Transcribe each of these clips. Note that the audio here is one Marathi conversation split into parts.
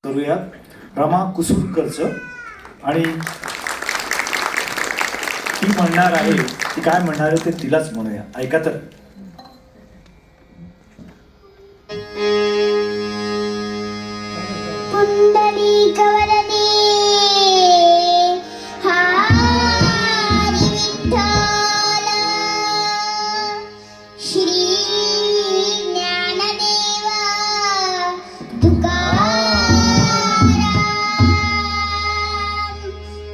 करूया रमा कुसूरकरचं. आणि ती म्हणणार आहे, ती काय म्हणणार आहे ते तिलाच म्हणूया. ऐका तर. कुंडली कवरली हारी विठ्ठल श्री ज्ञानदेव तुकाराम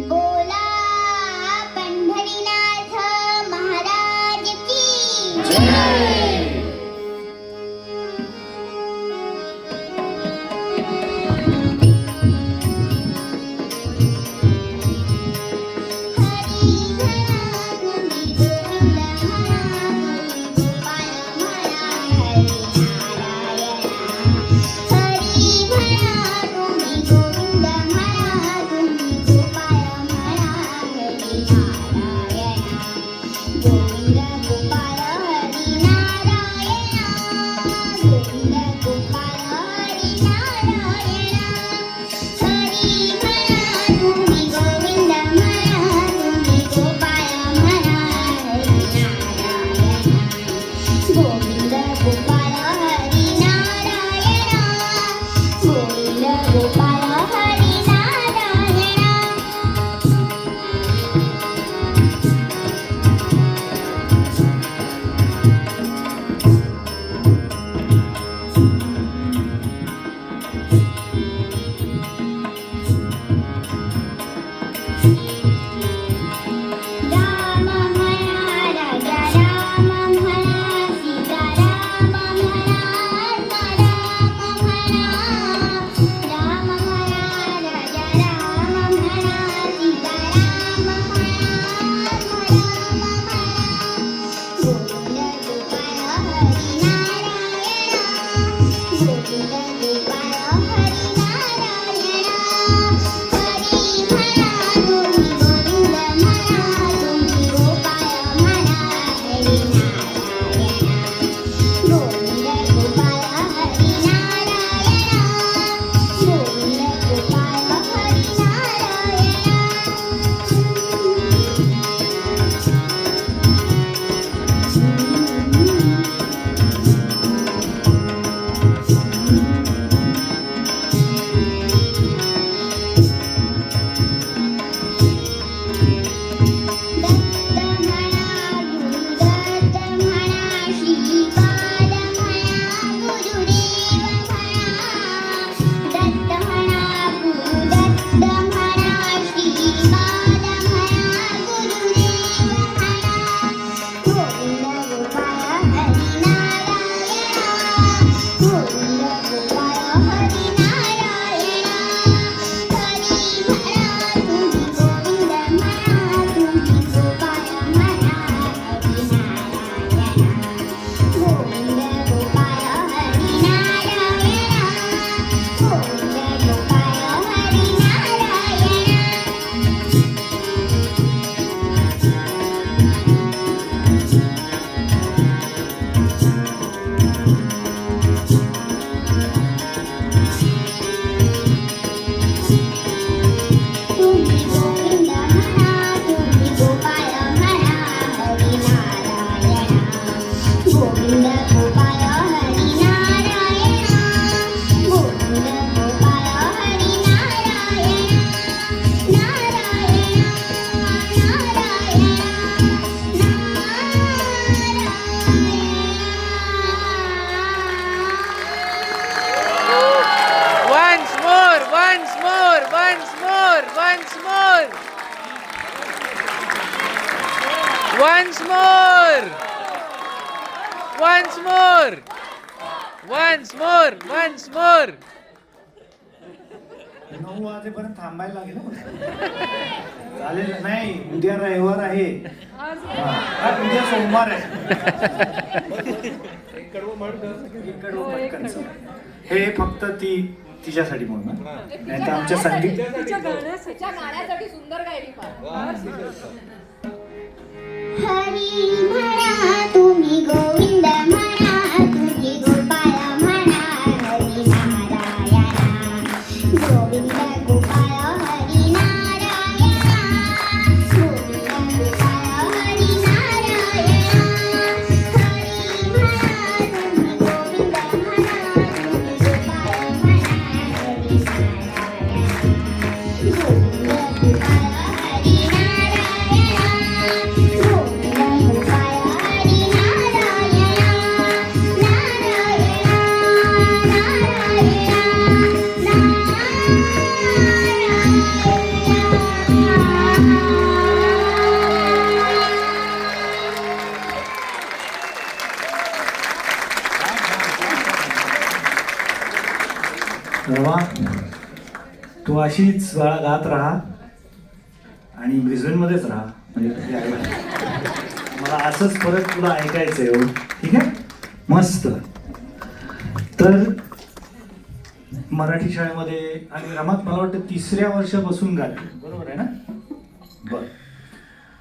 बोला पंढरीनाथ महाराज की जय. Once more. Once more. Once more. Once more. 9 वाजेपर्यंत थांबायला लागेल. चालेल नाही, उद्या रविवार आहे. उद्या सोमवार आहे. हे फक्त ती तिच्यासाठी म्हणून, नाही तर आमच्या संगीत गाण्यासाठी सुंदर गायली हरी म्हणा तुम्ही गोविंद म्हणा तुम्ही गोपाळ म्हणा हरी नारायणा गोविंद गोपाळ हरी नारायणा गोविंद गोपाळ हरी नारायणा हरी म्हणा तुम्ही गोविंद म्हणा तुम्ही गोपाळ म्हणा हरी नारायणा गोविंद गोपाळ हरी नारायणा गोविंद गोपाळ हरी नारायणा रवा, तू अशीच बाळा गात राहा आणि ब्रिस्बेनमध्येच राहा म्हणजे तुझी आई मला असंच परत तुला ऐकायचंय हो. ठीक आहे, मस्त. तर मराठी शाळेमध्ये आणि रमात मला वाटतं 3ऱ्या वर्षापासून गाते, बरोबर आहे ना?